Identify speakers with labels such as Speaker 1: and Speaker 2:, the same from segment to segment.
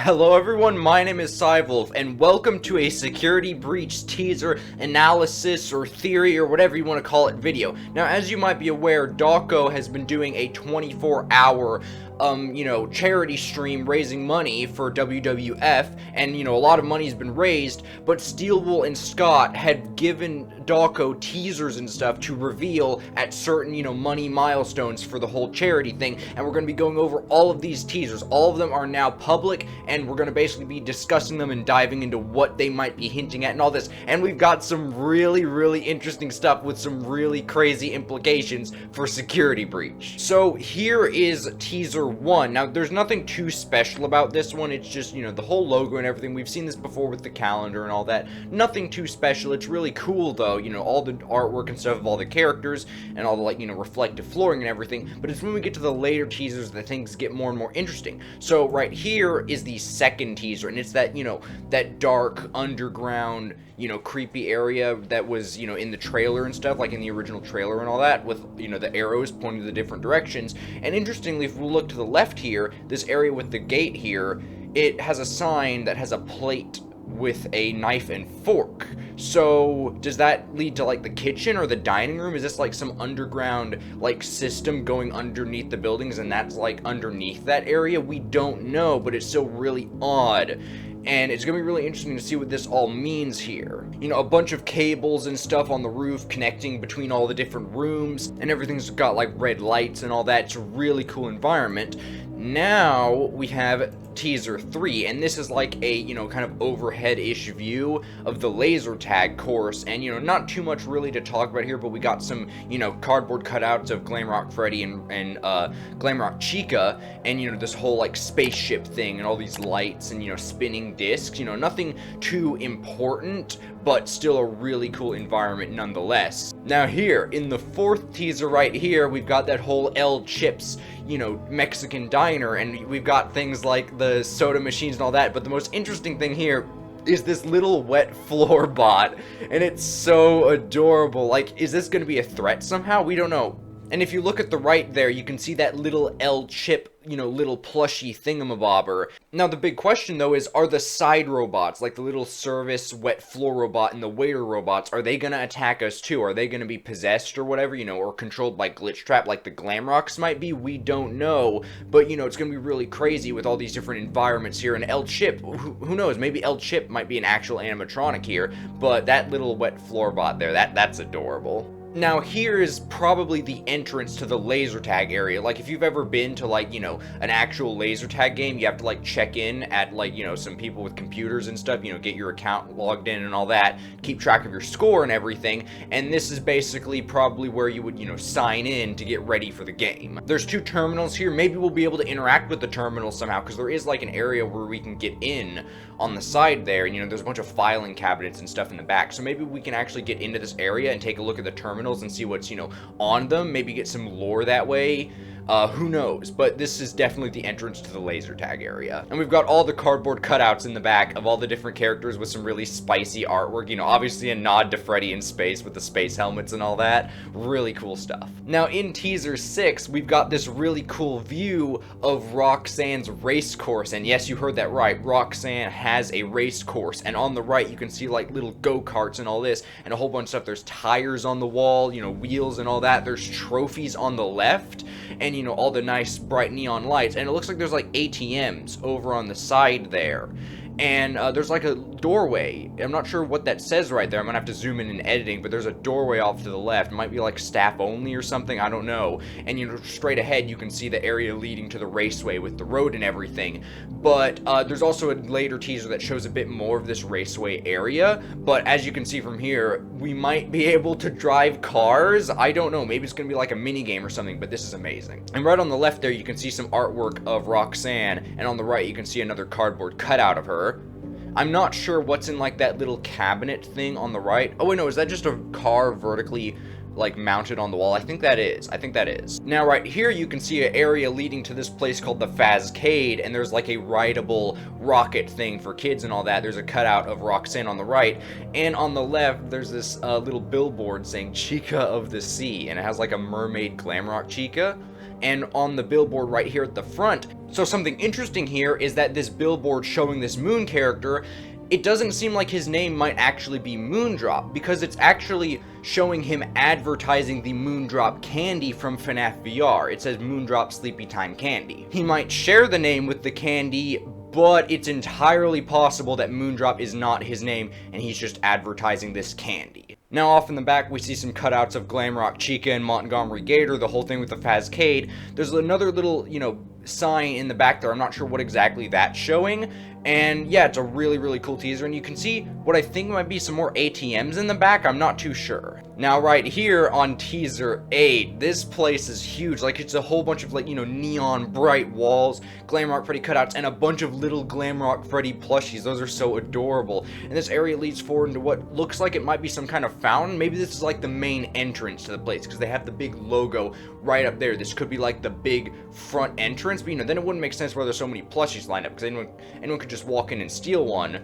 Speaker 1: Hello everyone, my name is Cywolf, and welcome to a security breach teaser analysis or theory or whatever you want to call it video. Now, as you might be aware, Dawko has been doing a 24-hour charity stream raising money for WWF, and a lot of money has been raised, but Steelwool and Scott had given Dawko teasers and stuff to reveal at certain, money milestones for the whole charity thing, and we're going to be going over all of these teasers. All of them are now public, and we're going to basically be discussing them and diving into what they might be hinting at and all this, and we've got some really interesting stuff with some really crazy implications for security breach. So here is teaser 1. Now, there's nothing too special about this one. It's just, the whole logo and everything. We've seen this before with the calendar and all that. Nothing too special. It's really cool, though, all the artwork and stuff of all the characters and all the, reflective flooring and everything. But it's when we get to the later teasers that things get more and more interesting. So right here is the second teaser, and it's that, that dark, underground, creepy area that was, in the trailer and stuff, like in the original trailer and all that, with, the arrows pointing to the different directions. And interestingly, if we look to the left here, this area with the gate here, it has a sign that has a plate with a knife and fork. So does that lead to like the kitchen or the dining room? Is this like some underground like system going underneath the buildings, and that's like underneath that area? We don't know, but it's still really odd. And it's going to be really interesting to see what this all means here. A bunch of cables and stuff on the roof connecting between all the different rooms, and everything's got like red lights and all that. It's a really cool environment. Now we have teaser 3, and this is like a, kind of overhead-ish view of the laser tag course, and, not too much really to talk about here, but we got some, cardboard cutouts of Glamrock Freddy and Glamrock Chica, and, this whole, like, spaceship thing, and all these lights, and, spinning discs, nothing too important, but still a really cool environment nonetheless. Now here, in the fourth teaser right here, we've got that whole El Chips, Mexican diner, and we've got things like the soda machines and all that, but the most interesting thing here is this little wet floor bot, and it's so adorable. Like, is this gonna be a threat somehow? We don't know. And if you look at the right there, you can see that little El Chip, little plushy thingamabobber. Now, the big question, though, is, are the side robots, like the little service wet floor robot and the waiter robots, are they gonna attack us too? Are they gonna be possessed or whatever, or controlled by Glitch Trap like the Glamrocks might be? We don't know. But, it's gonna be really crazy with all these different environments here. And El Chip, who knows? Maybe El Chip might be an actual animatronic here. But that little wet floor bot there, that's adorable. Now, here is probably the entrance to the laser tag area. Like, if you've ever been to, like, an actual laser tag game, you have to, like, check in at, like, some people with computers and stuff, get your account logged in and all that, keep track of your score and everything, and this is basically probably where you would, sign in to get ready for the game. There's 2 terminals here. Maybe we'll be able to interact with the terminals somehow, because there is, like, an area where we can get in on the side there, and, there's a bunch of filing cabinets and stuff in the back, so maybe we can actually get into this area and take a look at the terminals and see what's, on them, maybe get some lore that way. Who knows? But this is definitely the entrance to the laser tag area. And we've got all the cardboard cutouts in the back of all the different characters with some really spicy artwork. Obviously a nod to Freddy in space with the space helmets and all that. Really cool stuff. Now, in teaser 6, we've got this really cool view of Roxanne's race course. And yes, you heard that right. Roxanne has a race course. And on the right, you can see like little go-karts and all this and a whole bunch of stuff. There's tires on the wall, wheels and all that. There's trophies on the left. And, all the nice bright neon lights, and it looks like there's like ATMs over on the side there. And there's like a doorway. I'm not sure what that says right there. I'm gonna have to zoom in editing, but there's a doorway off to the left. It might be like staff only or something, I don't know. And straight ahead you can see the area leading to the raceway with the road and everything. But there's also a later teaser that shows a bit more of this raceway area. But as you can see from here, we might be able to drive cars. I don't know, maybe it's gonna be like a mini game or something, but this is amazing. And right on the left there you can see some artwork of Roxanne, and on the right you can see another cardboard cutout of her. I'm not sure what's in like that little cabinet thing on the right. Oh wait, no, is that just a car vertically like mounted on the wall? I think that is. Now right here you can see an area leading to this place called the Fazcade, and there's like a rideable rocket thing for kids and all that. There's a cutout of Roxanne on the right, and on the left there's this little billboard saying Chica of the Sea, and it has like a mermaid Glamrock Chica. and on the billboard right here at the front. So something interesting here is that this billboard showing this Moon character, it doesn't seem like his name might actually be Moondrop, because it's actually showing him advertising the Moondrop candy from FNaF VR. It says Moondrop Sleepy Time Candy. He might share the name with the candy, but it's entirely possible that Moondrop is not his name and he's just advertising this candy. Now off in the back we see some cutouts of Glamrock Chica and Montgomery Gator, the whole thing with the Fazcade. There's another little, sign in the back there. I'm not sure what exactly that's showing. And yeah, it's a really cool teaser, and you can see what I think might be some more ATMs in the back. I'm not too sure. Now right here on teaser 8, this place is huge. Like, it's a whole bunch of neon bright walls, Glamrock Freddy cutouts, and a bunch of little Glamrock Freddy plushies. Those are so adorable. And this area leads forward into what looks like it might be some kind of fountain. Maybe this is like the main entrance to the place, because they have the big logo right up there. This could be like the big front entrance, but then it wouldn't make sense where there's so many plushies lined up, because anyone could just walk in and steal one.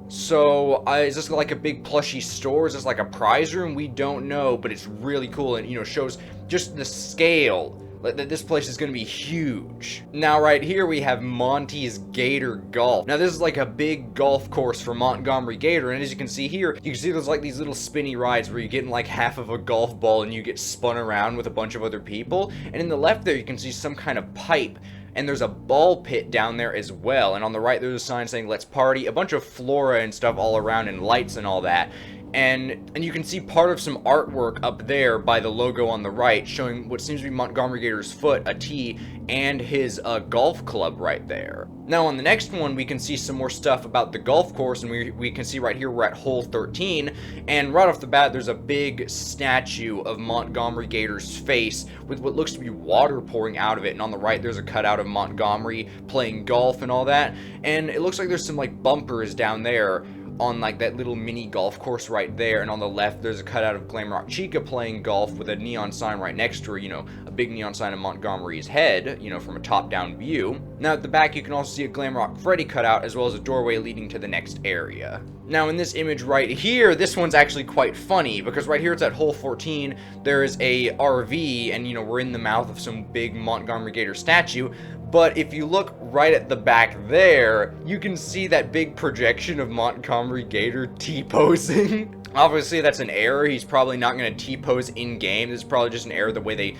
Speaker 1: So is this like a big plushie store? Is this like a prize room? We don't know, but it's really cool, and shows just the scale that this place is going to be huge. Now right here we have Monty's Gator Golf. Now this is like a big golf course for Montgomery Gator, and as you can see here, you can see there's like these little spinny rides where you get in like half of a golf ball and you get spun around with a bunch of other people. And in the left there you can see some kind of pipe, and there's a ball pit down there as well. And on the right there's a sign saying let's party, a bunch of flora and stuff all around, and lights and all that. And you can see part of some artwork up there by the logo on the right, showing what seems to be Montgomery Gator's foot, a T, and his golf club right there. Now on the next one we can see some more stuff about the golf course, and we can see right here we're at hole 13, and right off the bat there's a big statue of Montgomery Gator's face with what looks to be water pouring out of it, and on the right there's a cutout of Montgomery playing golf and all that, and it looks like there's some like bumpers down there on like that little mini golf course right there, and on the left there's a cutout of Glamrock Chica playing golf with a neon sign right next to her, a big neon sign of Montgomery's head, from a top-down view. Now at the back you can also see a Glamrock Freddy cutout, as well as a doorway leading to the next area. Now in this image right here, this one's actually quite funny, because right here it's at hole 14, there's a RV, and we're in the mouth of some big Montgomery Gator statue. But if you look right at the back there, you can see that big projection of Montgomery Gator T-posing. Obviously, that's an error. He's probably not going to T-pose in-game. This is probably just an error the way they,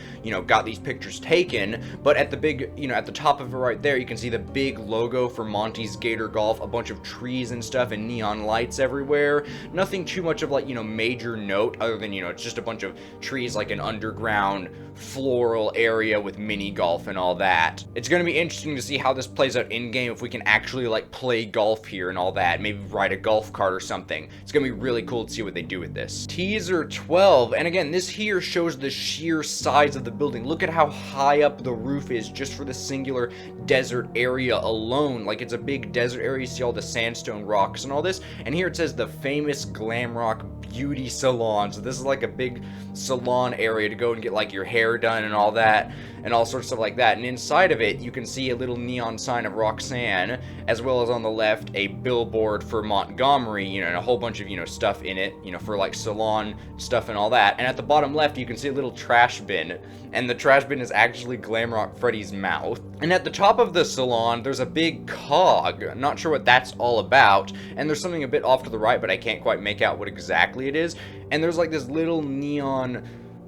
Speaker 1: got these pictures taken. But at the big, at the top of it right there, you can see the big logo for Monty's Gator Golf, a bunch of trees and stuff, and neon lights everywhere. Nothing too much of, major note, other than, it's just a bunch of trees, like an underground floral area with mini golf and all that. It's going to be interesting to see how this plays out in-game, if we can actually, play golf here and all that. Maybe ride a golf cart or something. It's going to be really cool to see what they do with this. Teaser 12, and again, this here shows the sheer size of the building. Look at how high up the roof is just for the singular desert area alone. Like, it's a big desert area. You see all the sandstone rocks and all this, and here it says the famous Glamrock Beauty Salon. So this is like a big salon area to go and get like your hair done and all that, and all sorts of stuff like that. And inside of it you can see a little neon sign of Roxanne, as well as on the left a billboard for Montgomery, and a whole bunch of stuff in it, for like salon stuff and all that. And at the bottom left you can see a little trash bin, and the trash bin is actually Glamrock Freddy's mouth. And at the top of the salon there's a big cog. I'm not sure what that's all about, and there's something a bit off to the right, but I can't quite make out what exactly it is. And there's like this little neon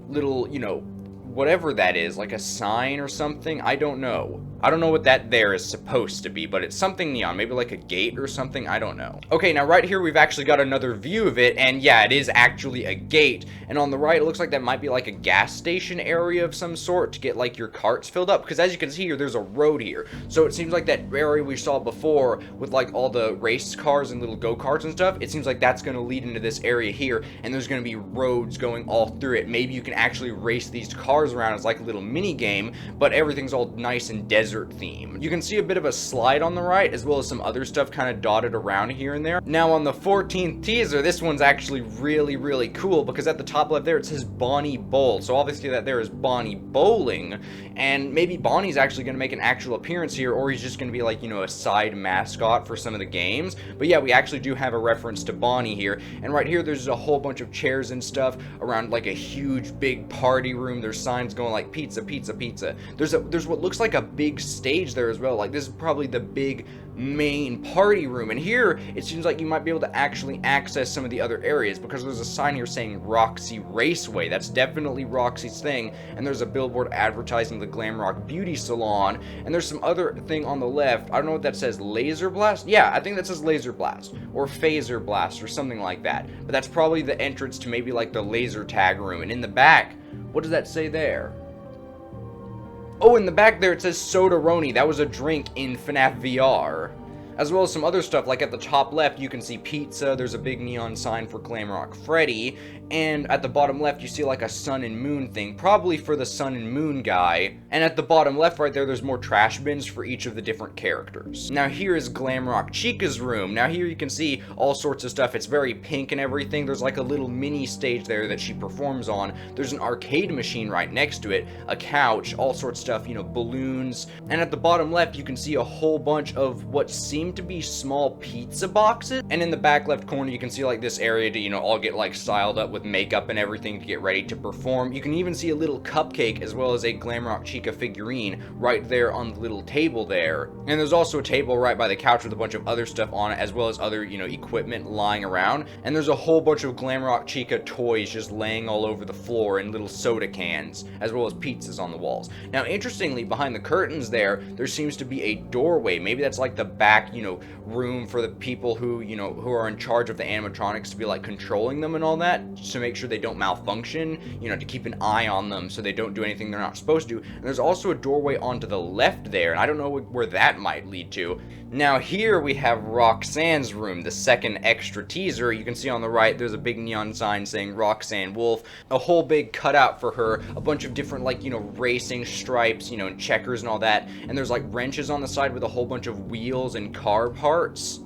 Speaker 1: little, whatever that is, like a sign or something. I don't know what that there is supposed to be, but it's something neon, maybe like a gate or something. I don't know. Okay, now right here we've actually got another view of it, and yeah, it is actually a gate. And on the right it looks like that might be like a gas station area of some sort to get like your carts filled up, because as you can see here there's a road here. So it seems like that area we saw before with like all the race cars and little go-karts and stuff, it seems like that's going to lead into this area here, and there's going to be roads going all through it. Maybe you can actually race these cars around as like a little mini game, but everything's all nice and desert desert theme. You can see a bit of a slide on the right, as well as some other stuff kind of dotted around here and there. Now on the 14th teaser, this one's actually really cool, because at the top left there it says Bonnie Bowl. So obviously that there is Bonnie bowling, and maybe Bonnie's actually going to make an actual appearance here, or he's just going to be like, you know, a side mascot for some of the games. But yeah, we actually do have a reference to Bonnie here. And right here there's a whole bunch of chairs and stuff around like a huge big party room. There's signs going like pizza, pizza, pizza. There's what looks like a big stage there as well. Like this is probably the big main party room, and here it seems like you might be able to actually access some of the other areas, because there's a sign here saying Roxy Raceway. That's definitely Roxy's thing. And there's a billboard advertising the Glamrock Beauty Salon, and there's some other thing on the left. I don't know what that says. Laser Blast? Yeah, I think that says Laser Blast or Phaser Blast or something like that. But that's probably the entrance to maybe like the laser tag room. And in the back, what does that say there? Oh, in the back there it says Soda-Roni. That was a drink in FNaF VR. As well as some other stuff, like at the top left you can see pizza, there's a big neon sign for Glamrock Freddy, and at the bottom left you see like a sun and moon thing, probably for the sun and moon guy, and at the bottom left right there's more trash bins for each of the different characters. Now here is Glamrock Chica's room. Now here you can see all sorts of stuff. It's very pink and everything. There's like a little mini stage there that she performs on. There's an arcade machine right next to it, a couch, all sorts of stuff, you know, balloons, and at the bottom left you can see a whole bunch of what seem to be small pizza boxes, and in the back left corner you can see like this area to, you know, all get like styled up with makeup and everything to get ready to perform. You can even see a little cupcake as well as a Glamrock Chica figurine right there on the little table there, and there's also a table right by the couch with a bunch of other stuff on it, as well as other, you know, equipment lying around, and there's a whole bunch of Glamrock Chica toys just laying all over the floor in little soda cans, as well as pizzas on the walls. Now interestingly, behind the curtains there seems to be a doorway. Maybe that's like the back, you know, room for the people who, you know, who are in charge of the animatronics to be like controlling them and all that, just to make sure they don't malfunction, you know, to keep an eye on them so they don't do anything they're not supposed to. And there's also a doorway onto the left there, and I don't know where that might lead to. Now here we have Roxanne's room, the second extra teaser. You can see on the right there's a big neon sign saying Roxanne Wolf, a whole big cutout for her, a bunch of different like, you know, racing stripes, you know, and checkers and all that, and there's like wrenches on the side with a whole bunch of wheels and car parts.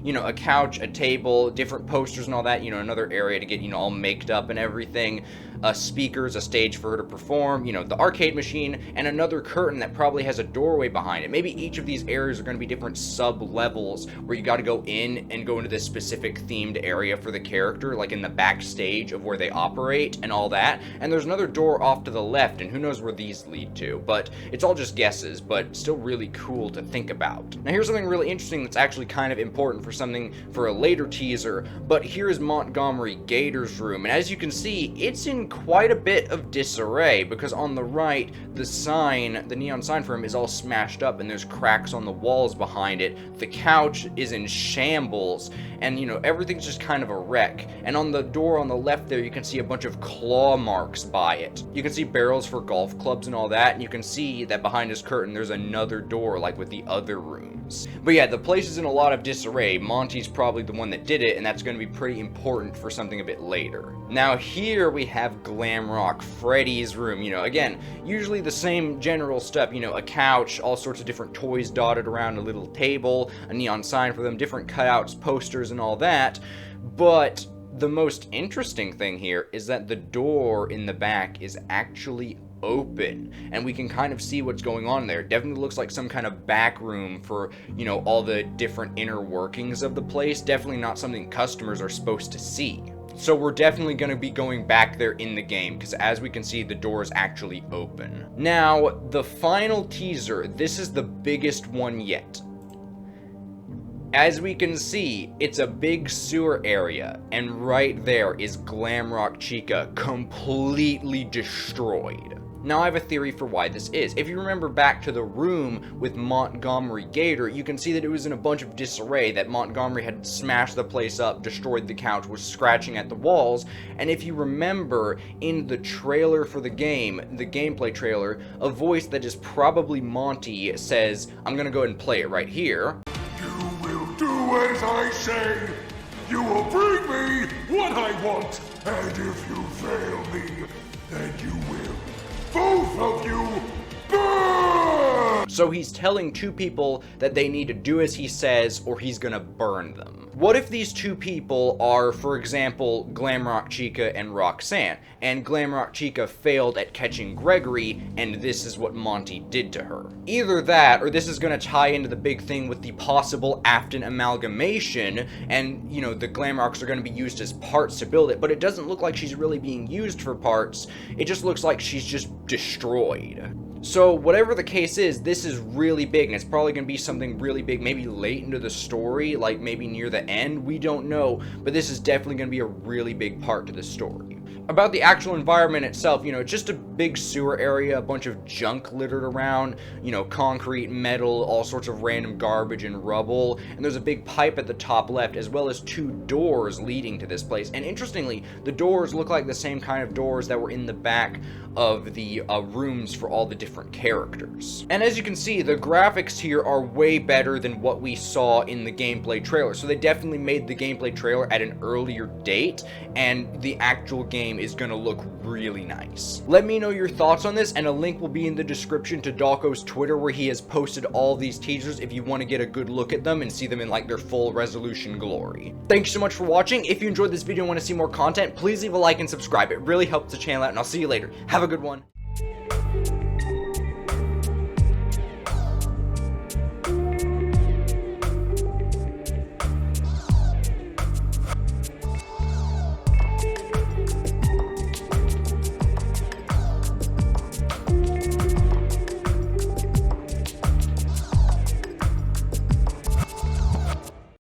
Speaker 1: You know, a couch, a table, different posters and all that, you know, another area to get, you know, all maked up and everything. Speakers, a stage for her to perform, you know, the arcade machine, and another curtain that probably has a doorway behind it. Maybe each of these areas are going to be different sub-levels where you got to go in and go into this specific themed area for the character, like in the backstage of where they operate and all that. And there's another door off to the left, and who knows where these lead to, but it's all just guesses, but still really cool to think about. Now here's something really interesting that's actually kind of important for something for a later teaser, but here is Montgomery Gator's room, and as you can see, it's in quite a bit of disarray, because on the right, the sign, the neon sign for him, is all smashed up and there's cracks on the walls behind it. The couch is in shambles, and you know, everything's just kind of a wreck. And on the door on the left there, you can see a bunch of claw marks by it. You can see barrels for golf clubs and all that, and you can see that behind his curtain there's another door like with the other rooms. But yeah, the place is in a lot of disarray. Monty's probably the one that did it, and that's going to be pretty important for something a bit later. Now here we have Glamrock Freddy's room. You know, again, usually the same general stuff, you know, a couch, all sorts of different toys dotted around a little table, a neon sign for them, different cutouts, posters, and all that. But the most interesting thing here is that the door in the back is actually open, and we can kind of see what's going on there. It definitely looks like some kind of back room for, you know, all the different inner workings of the place. Definitely not something customers are supposed to see. So we're definitely going to be going back there in the game, because as we can see, the door is actually open. Now, the final teaser, this is the biggest one yet. As we can see, it's a big sewer area, and right there is Glamrock Chica completely destroyed. Now, I have a theory for why this is. If you remember back to the room with Montgomery Gator, you can see that it was in a bunch of disarray, that Montgomery had smashed the place up, destroyed the couch, was scratching at the walls, and if you remember, in the trailer for the game, the gameplay trailer, a voice that is probably Monty says, I'm gonna go ahead and play it right here.
Speaker 2: You will do as I say. You will bring me what I want, and if you fail me, then you will. Both of you burn!
Speaker 1: So he's telling two people that they need to do as he says or he's gonna burn them. What if these two people are, for example, Glamrock Chica and Roxanne, and Glamrock Chica failed at catching Gregory, and this is what Monty did to her? Either that, or this is gonna tie into the big thing with the possible Afton amalgamation, and, you know, the Glamrocks are gonna be used as parts to build it, but it doesn't look like she's really being used for parts. It just looks like she's just destroyed. So whatever the case is, this is really big, and it's probably going to be something really big, maybe late into the story, like maybe near the end, we don't know, but this is definitely going to be a really big part to the story. About the actual environment itself, you know, it's just a big sewer area, a bunch of junk littered around, you know, concrete, metal, all sorts of random garbage and rubble, and there's a big pipe at the top left, as well as two doors leading to this place, and interestingly, the doors look like the same kind of doors that were in the back of the rooms for all the different characters. And as you can see, the graphics here are way better than what we saw in the gameplay trailer, so they definitely made the gameplay trailer at an earlier date, and the actual game is gonna look really nice. Let me know your thoughts on this, and a link will be in the description to Dawko's Twitter where he has posted all these teasers if you want to get a good look at them and see them in like their full resolution glory. Thank you so much for watching. If you enjoyed this video and want to see more content, please leave a like and subscribe. It really helps the channel out, and I'll see you later. Have a good one.